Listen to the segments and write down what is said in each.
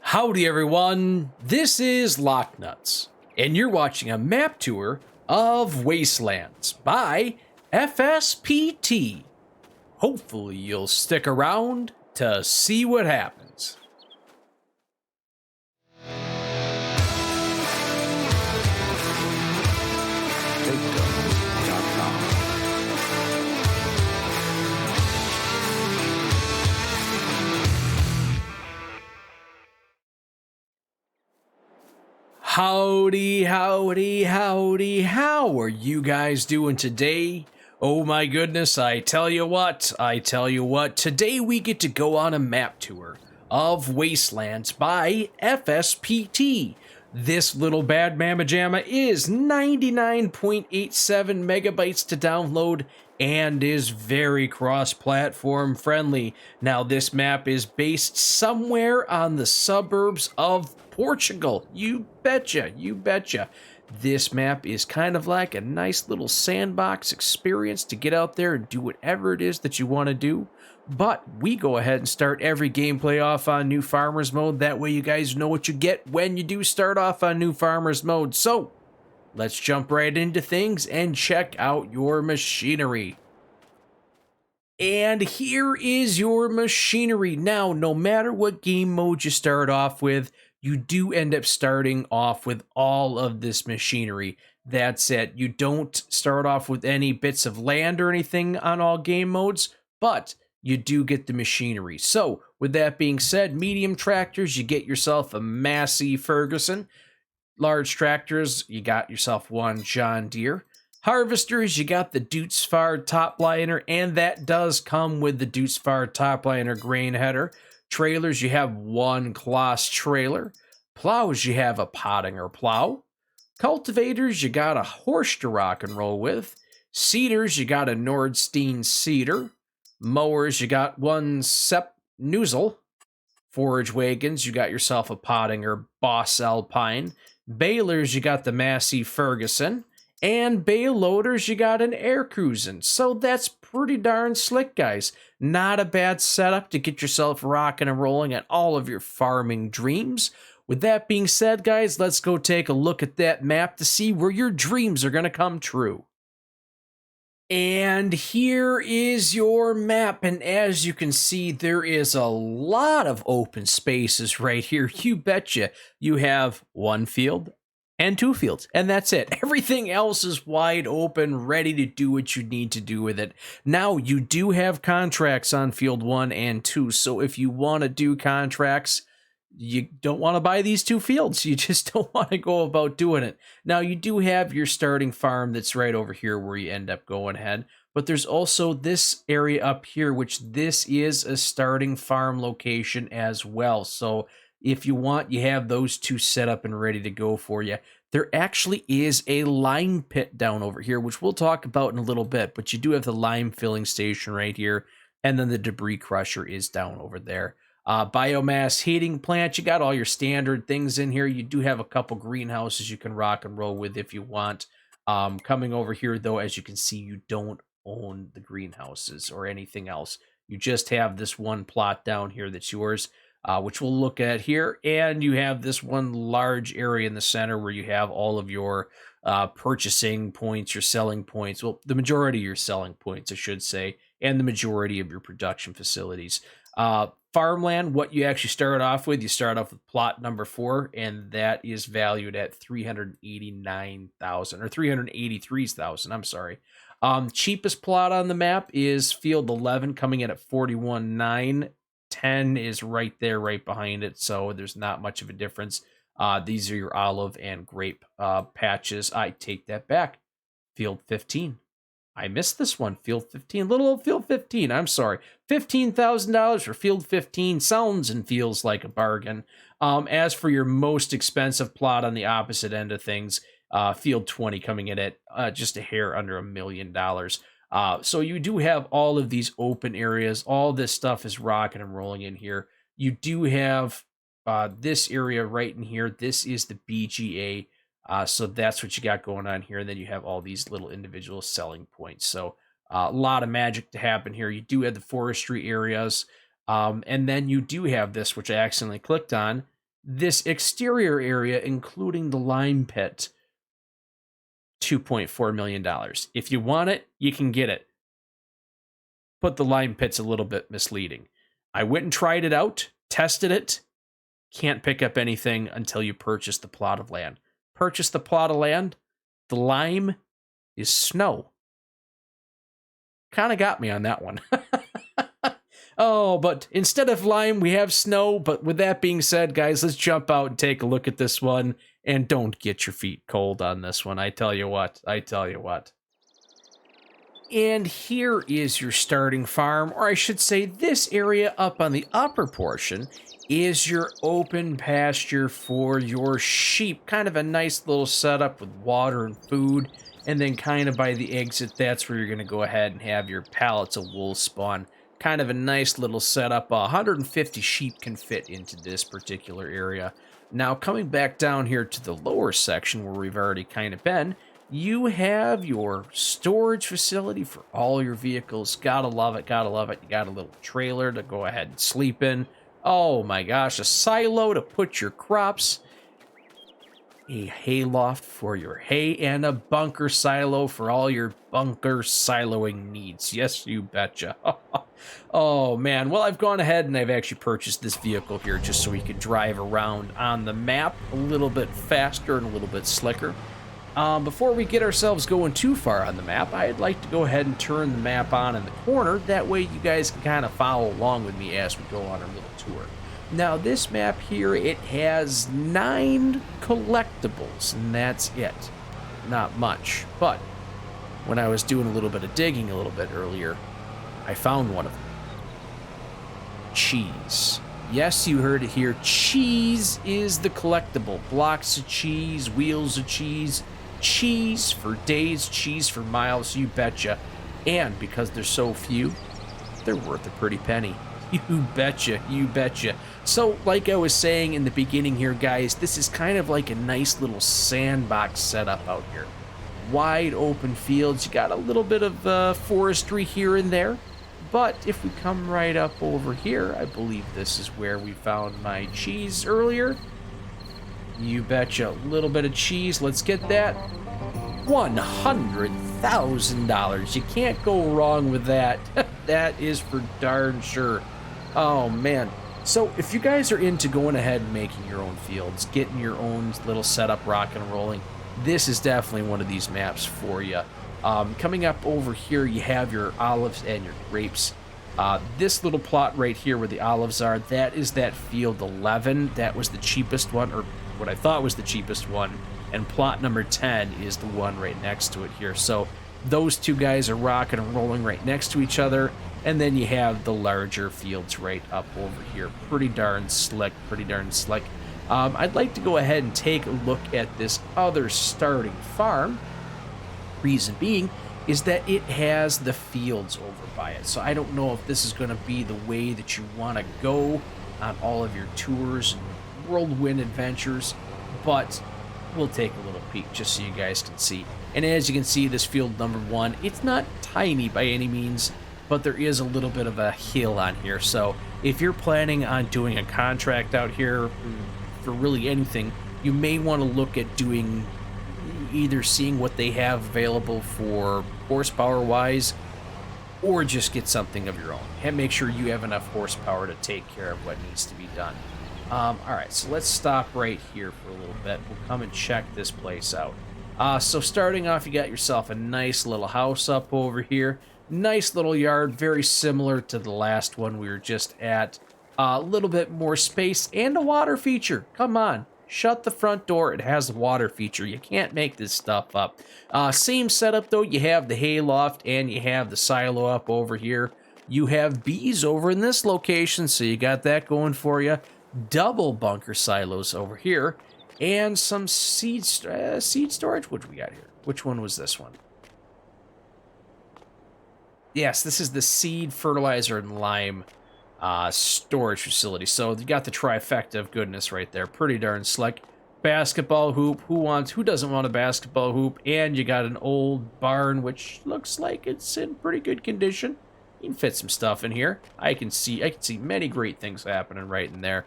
Howdy everyone, this is LockNutz, and you're watching a map tour of Wastelands by FSPT. Hopefully you'll stick around to see what happens. Howdy, howdy, howdy, how are you guys doing today? Oh my goodness, I tell you what, today we get to go on a map tour of Wastelands by FSPT. This little bad mamma jamma is 99.87 megabytes to download and is very cross-platform friendly. Now this map is based somewhere on the suburbs of Portugal. You betcha, you betcha. This map is kind of like a nice little sandbox experience to get out there and do whatever it is that you want to do. But we go ahead and start every gameplay off on New Farmers Mode. That way you guys know what you get when you do start off on New Farmers Mode. So, let's jump right into things and check out your machinery. And here is your machinery. Now, no matter what game mode you start off with, you do end up starting off with all of this machinery. That's it. You don't start off with any bits of land or anything on all game modes, but you do get the machinery. So, with that being said, medium tractors, you get yourself a Massey Ferguson. Large tractors, you got yourself one John Deere. Harvesters, you got the Dutzfar Topliner, and that does come with the Dutzfar Topliner grain header. Trailers, you have one Kloss trailer. Plows, you have a Pottinger plow. Cultivators, you got a horse to rock and roll with. Seeders, you got a Nordstein seeder. Mowers, you got one Sepp Noozle. Forage wagons, you got yourself a Pottinger Boss Alpine. Balers, you got the Massey Ferguson. And bale loaders, you got an Air Cruisin'. So that's pretty darn slick, guys. Not a bad setup to get yourself rocking and rolling at all of your farming dreams. With that being said, guys, let's go take a look at that map to see where your dreams are going to come true. And here is your map, and as you can see, there is a lot of open spaces right here. You betcha. You have one field and two fields, and that's it. Everything else is wide open, ready to do what you need to do with it. Now, you do have contracts on field 1 and 2, so if you want to do contracts, you don't want to buy these two fields. You just don't want to go about doing it. Now, you do have your starting farm that's right over here where you end up going ahead, but there's also this area up here, which this is a starting farm location as well. So if you want, you have those two set up and ready to go for you. There actually is a lime pit down over here, which we'll talk about in a little bit, but you do have the lime filling station right here, and then the debris crusher is down over there. Biomass heating plant, you got all your standard things in here. You do have a couple greenhouses you can rock and roll with if you want. Coming over here, though, as you can see, you don't own the greenhouses or anything else. You just have this one plot down here that's yours, which we'll look at here. And you have this one large area in the center where you have all of your purchasing points, your selling points. Well, the majority of your selling points, I should say, and the majority of your production facilities. Farmland, what you actually start off with, you start off with plot number 4, and that is valued at 389,000 or 383,000. I'm sorry. Cheapest plot on the map is field 11, coming in at 41,900. 10 is right there, right behind it, so there's not much of a difference. These are your olive and grape patches. I take that back. Field 15. I missed this one. Field 15. Little old Field 15. I'm sorry. $15,000 for Field 15 sounds and feels like a bargain. As for your most expensive plot on the opposite end of things, Field 20 coming in at just a hair under $1 million. So you do have all of these open areas. All this stuff is rocking and rolling in here. You do have this area right in here. This is the BGA. So that's what you got going on here. And then you have all these little individual selling points. So a lot of magic to happen here. You do have the forestry areas. And then you do have this, which I accidentally clicked on, This exterior area, including the lime pit, $2.4 million. If you want it, you can get it. But the lime pit's a little bit misleading. I went and tried it out, tested it. Can't pick up anything until you purchase the plot of land. Purchase the plot of land. The lime is snow. Kind of got me on that one. Oh, but instead of lime, we have snow. But with that being said, guys, let's jump out and take a look at this one. And don't get your feet cold on this one. I tell you what. I tell you what. And here is your starting farm, or I should say this area up on the upper portion is your open pasture for your sheep. Kind of a nice little setup with water and food. And then kind of by the exit, that's where you're going to go ahead and have your pallets of wool spawn. Kind of a nice little setup. 150 sheep can fit into this particular area. Now, coming back down here to the lower section where we've already kind of been, you have your storage facility for all your vehicles. Gotta love it, gotta love it. You got a little trailer to go ahead and sleep in. Oh my gosh, a silo to put your crops. A hayloft for your hay, and a bunker silo for all your bunker siloing needs. Yes, you betcha. Oh man, well, I've gone ahead and I've actually purchased this vehicle here just so we can drive around on the map a little bit faster and a little bit slicker. Before we get ourselves going too far on the map, I'd like to go ahead and turn the map on in the corner. That way you guys can kind of follow along with me as we go on our little tour. Now, this map here, it has 9 collectibles, and that's it. Not much. But when I was doing a little bit of digging a little bit earlier, I found one of them. Cheese. Yes, you heard it here. Cheese is the collectible. Blocks of cheese, wheels of cheese, cheese for days, cheese for miles, you betcha. And because there's so few, they're worth a pretty penny. You betcha, you betcha. So, like I was saying in the beginning here, guys, this is kind of like a nice little sandbox setup out here. Wide open fields. You got a little bit of forestry here and there. But if we come right up over here, I believe this is where we found my cheese earlier. You betcha. A little bit of cheese. Let's get that. $100,000. You can't go wrong with that. That is for darn sure. Oh, man. So if you guys are into going ahead and making your own fields, getting your own little setup rocking and rolling, this is definitely one of these maps for you. Coming up over here, you have your olives and your grapes. This little plot right here where the olives are, that is that field 11. That was the cheapest one, or what I thought was the cheapest one. And plot number 10 is the one right next to it here. So those two guys are rocking and rolling right next to each other. And then you have the larger fields right up over here. Pretty darn slick, pretty darn slick. I'd like to go ahead and take a look at this other starting farm. Reason being is that it has the fields over by it. So I don't know if this is going to be the way that you want to go on all of your tours and whirlwind adventures. But we'll take a little peek just so you guys can see. And as you can see, this field number 1, it's not tiny by any means, but there is a little bit of a hill on here. So if you're planning on doing a contract out here for really anything, you may want to look at doing either seeing what they have available for horsepower wise, or just get something of your own and make sure you have enough horsepower to take care of what needs to be done. All right, so let's stop right here for a little bit. We'll come and check this place out. So starting off, you got yourself a nice little house up over here. Nice little yard, very similar to the last one we were just at. A little bit more space and a water feature. Come on, shut the front door. It has a water feature. You can't make this stuff up. Same setup though. You have the hay loft and you have the silo up over here. You have bees over in this location, so you got that going for you. Double bunker silos over here, and some seed storage. What do we got here? Which one was this one? Yes, this is the seed, fertilizer, and lime storage facility. So you got the trifecta of goodness right there. Pretty darn slick. Basketball hoop. Who doesn't want a basketball hoop? And you got an old barn, which looks like it's in pretty good condition. You can fit some stuff in here. I can see many great things happening right in there.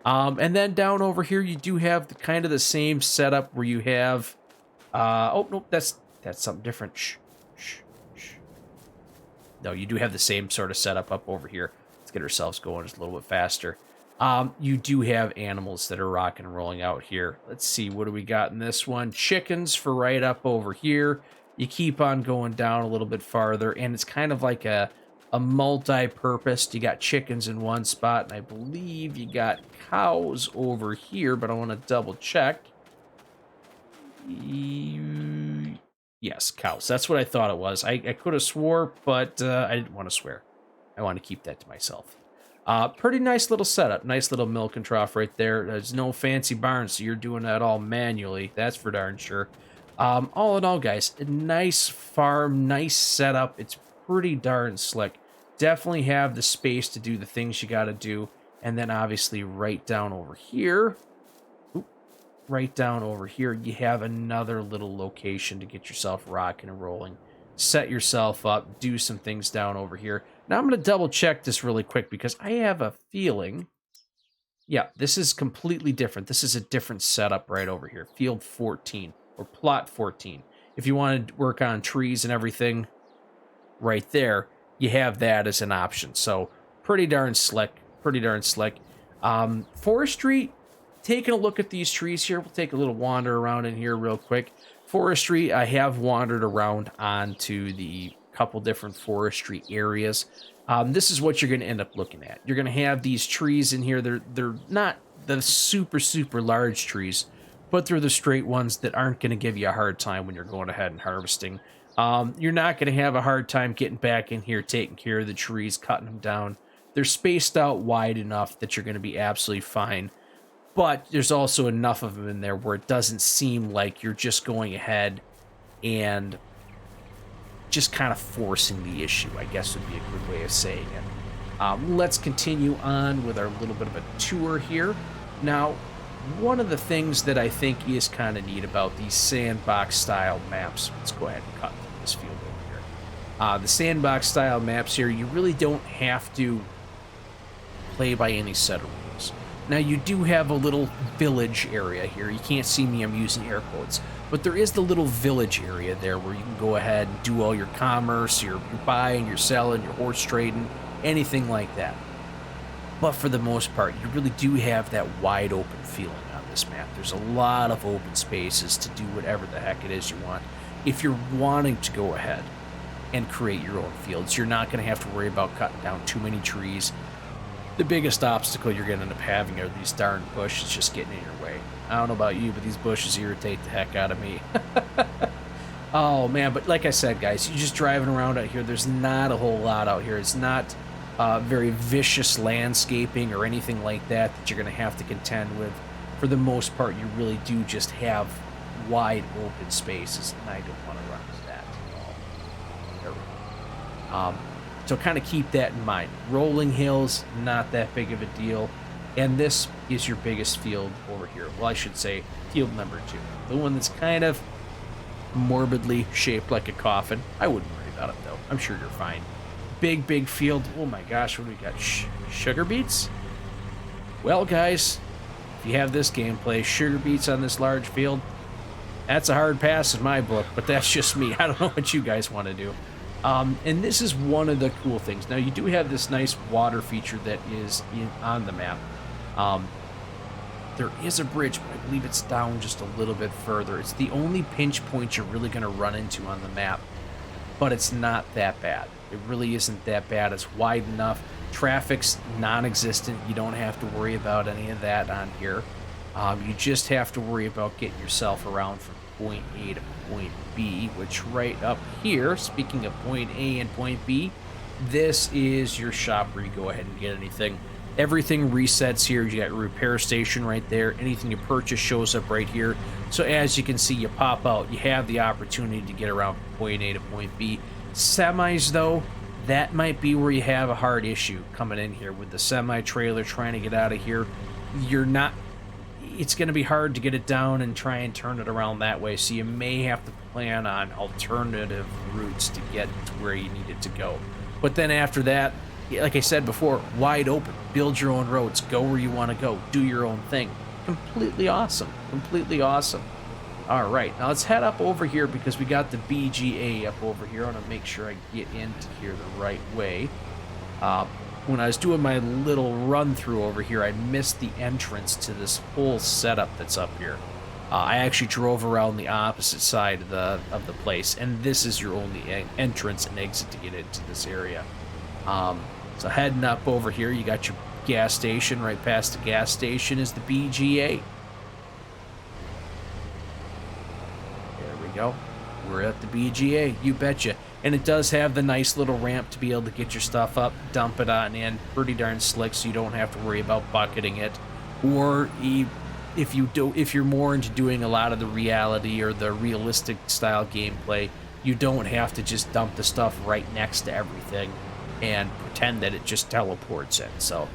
And then down over here, you do have the, kind of the same setup where you have, oh, nope, that's something different. Shh, shh, shh. No, you do have the same sort of setup up over here. Let's get ourselves going just a little bit faster. You do have animals that are rocking and rolling out here. Let's see, what do we got in this one? Chickens for right up over here. You keep on going down a little bit farther, and it's kind of like a multi-purpose. You got chickens in one spot, and I believe you got cows over here, but I want to double check. Yes, cows. That's what I thought it was. I could have swore, but I didn't want to swear. I want to keep that to myself. Pretty nice little setup. Nice little milking trough right there. There's no fancy barn, so you're doing that all manually. That's for darn sure. All in all, guys, a nice farm, nice setup. It's pretty darn slick. Definitely have the space to do the things you got to do. And then obviously right down over here, right down over here, you have another little location to get yourself rocking and rolling. Set yourself up, do some things down over here. Now I'm going to double check this really quick because I have a feeling, yeah, this is completely different. This is a different setup right over here. Field 14 or plot 14. If you want to work on trees and everything right there, you have that as an option. So pretty darn slick, pretty darn slick. Forestry, taking a look at these trees here. We'll take a little wander around in here real quick. Forestry, I have wandered around onto the couple different forestry areas. This is what you're going to end up looking at. You're going to have these trees in here. They're not the super large trees, but they're the straight ones that aren't going to give you a hard time when you're going ahead and harvesting. You're not going to have a hard time getting back in here, taking care of the trees, cutting them down. They're spaced out wide enough that you're going to be absolutely fine. But there's also enough of them in there where it doesn't seem like you're just going ahead and just kind of forcing the issue, I guess would be a good way of saying it. Let's continue on with our little bit of a tour here. Now, one of the things that I think is kind of neat about these sandbox style maps, let's go ahead and cut this field over here. The sandbox style maps here, you really don't have to play by any set of rules. Now, you do have a little village area here. You can't see me, I'm using air quotes. But there is the little village area there where you can go ahead and do all your commerce, your buying, your selling, your horse trading, anything like that. But for the most part, you really do have that wide open feeling on this map. There's a lot of open spaces to do whatever the heck it is you want. If you're wanting to go ahead and create your own fields, you're not going to have to worry about cutting down too many trees. The biggest obstacle you're going to end up having are these darn bushes just getting in your way. I don't know about you, but these bushes irritate the heck out of me. Oh, man, but like I said, guys, you're just driving around out here. There's not a whole lot out here. It's not very vicious landscaping or anything like that that you're going to have to contend with. For the most part, you really do just have wide open spaces, and I don't want to run into that at all. There we go. So kind of keep that in mind. Rolling hills, not that big of a deal. And this is your biggest field over here. Well, I should say field number 2. The one that's kind of morbidly shaped like a coffin. I wouldn't worry about it, though. I'm sure you're fine. Big field. Oh my gosh, what do we got? Sugar beets? Well, guys, if you have this gameplay, sugar beets on this large field, that's a hard pass in my book, but that's just me. I don't know what you guys want to do. And this is one of the cool things. Now, you do have this nice water feature that is on the map. There is a bridge, but I believe it's down just a little bit further. It's the only pinch point you're really going to run into on the map, but it's not that bad. It really isn't that bad. It's wide enough. Traffic's non-existent. You don't have to worry about any of that on here. You just have to worry about getting yourself around from point A to point B, which right up here, speaking of point A and point B, this is your shop where you go ahead and get anything. Everything resets here. You got your repair station right there. Anything you purchase shows up right here. So as you can see, you pop out. You have the opportunity to get around from point A to point B. Semis, though, that might be where you have a hard issue coming in here with the semi-trailer trying to get out of here. It's going to be hard to get it down and try and turn it around that way, so you may have to plan on alternative routes to get to where you need it to go. But then after that, like I said before, wide open. Build your own roads. Go where you want to go. Do your own thing. Completely awesome. Completely awesome. All right, now let's head up over here because we got the BGA up over here. I want to make sure I get into here the right way. When I was doing my little run through over here, I missed the entrance to this whole setup that's up here. I actually drove around the opposite side of the place, and this is your only entrance and exit to get into this area. So heading up over here, you got your gas station. Right past the gas station is the BGA. There we go. We're at the BGA, you betcha. And it does have the nice little ramp to be able to get your stuff up, dump it on in. Pretty darn slick, so you don't have to worry about bucketing it. Or if you're more into doing a lot of the reality or the realistic style gameplay, you don't have to just dump the stuff right next to everything and pretend that it just teleports in. So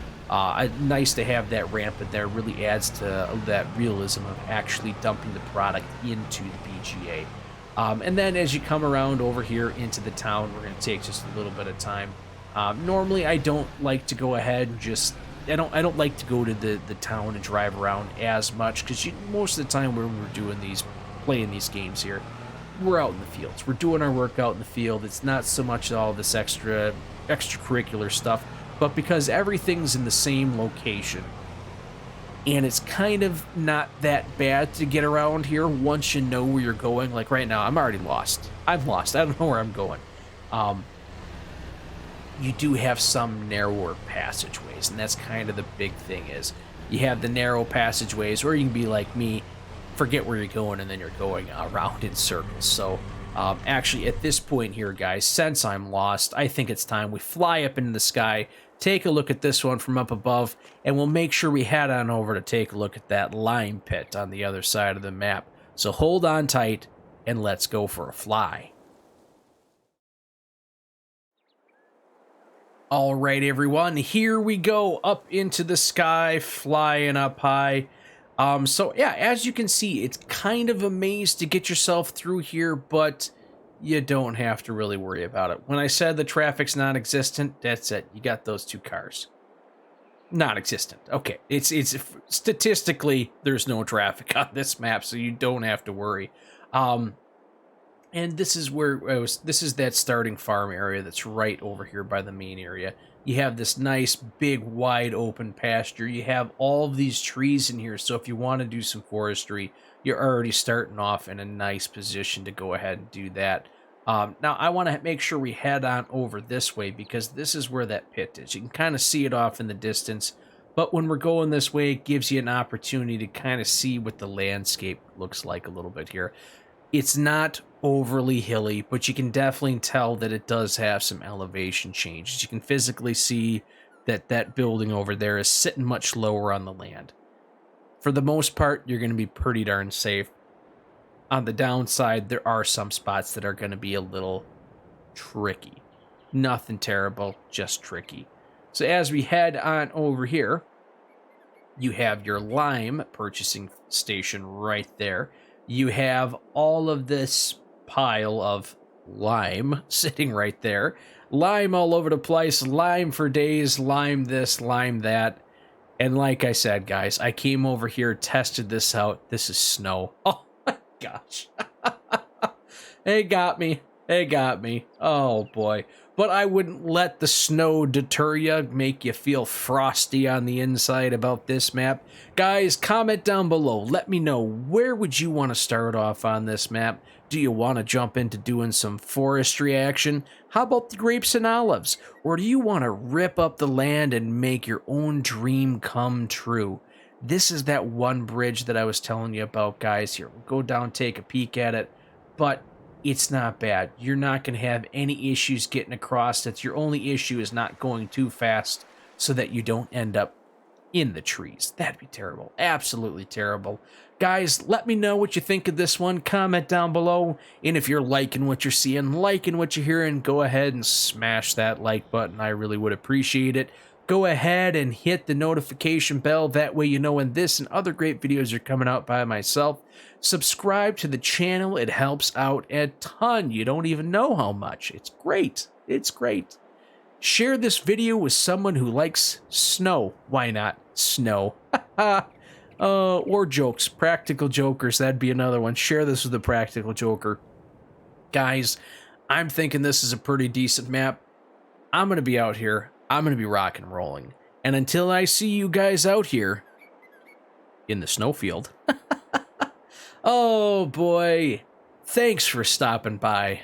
nice to have that ramp in there. Really adds to that realism of actually dumping the product into the BGA. And then as you come around over here into the town, we're going to take just a little bit of time. Normally I don't like to go ahead and just I don't like to go to the town and drive around as much, because most of the time when we're doing playing these games here, we're out in the fields. We're doing our work out in the field. It's not so much all this extracurricular stuff, but because everything's in the same location, and it's kind of not that bad to get around here once you know where you're going. Like right now, I'm already lost. I'm lost. I don't know where I'm going. You do have some narrower passageways, and that's kind of the big thing is you have the narrow passageways, or you can be like me, forget where you're going, and then you're going around in circles. So actually at this point here, guys, since I'm lost, I think it's time we fly up into the sky, take a look at this one from up above, and we'll make sure we head on over to take a look at that lime pit on the other side of the map. So hold on tight, and let's go for a fly. All right, everyone, here we go up into the sky, flying up high. So yeah, as you can see, it's kind of a maze to get yourself through here, but you don't have to really worry about it. When I said the traffic's non-existent, that's it. You got those two cars. Non-existent. Okay, it's statistically there's no traffic on this map, so you don't have to worry. And this is where this is that starting farm area that's right over here by the main area. You have this nice big wide open pasture. You have all of these trees in here, so if you want to do some forestry, you're already starting off in a nice position to go ahead and do that. Now I want to make sure we head on over this way, because this is where that pit is. You can kind of see it off in the distance, but when we're going this way, it gives you an opportunity to kind of see what the landscape looks like a little bit here. It's not overly hilly, but you can definitely tell that it does have some elevation changes. You can physically see that that building over there is sitting much lower on the land. For the most part, you're going to be pretty darn safe. On the downside, there are some spots that are going to be a little tricky. Nothing terrible, just tricky. So as we head on over here, you have your lime purchasing station right there. You have all of this pile of lime sitting right there. Lime all over the place, lime for days, lime this, lime that. And like I said, guys, I came over here, tested this out. This is snow. Oh my gosh. They got me. They got me. Oh boy. But I wouldn't let the snow deter you, make you feel frosty on the inside about this map. Guys, comment down below. Let me know, where would you want to start off on this map? Do you want to jump into doing some forestry action? How about the grapes and olives? Or do you want to rip up the land and make your own dream come true? This is that one bridge that I was telling you about, guys. Here, we'll go down, take a peek at it. But it's not bad. You're not going to have any issues getting across it. Your only issue is not going too fast so that you don't end up in the trees. That'd be terrible. Absolutely terrible. Guys, let me know what you think of this one. Comment down below. And if you're liking what you're seeing, liking what you're hearing, go ahead and smash that like button. I really would appreciate it. Go ahead and hit the notification bell. That way you know when this and other great videos are coming out by myself. Subscribe to the channel. It helps out a ton. You don't even know how much. It's great. It's great. Share this video with someone who likes snow. Why not? Snow. Or jokes. Practical jokers. That'd be another one. Share this with a practical joker. Guys, I'm thinking this is a pretty decent map. I'm going to be out here. I'm going to be rock and rolling. And until I see you guys out here in the snowfield. Oh boy. Thanks for stopping by.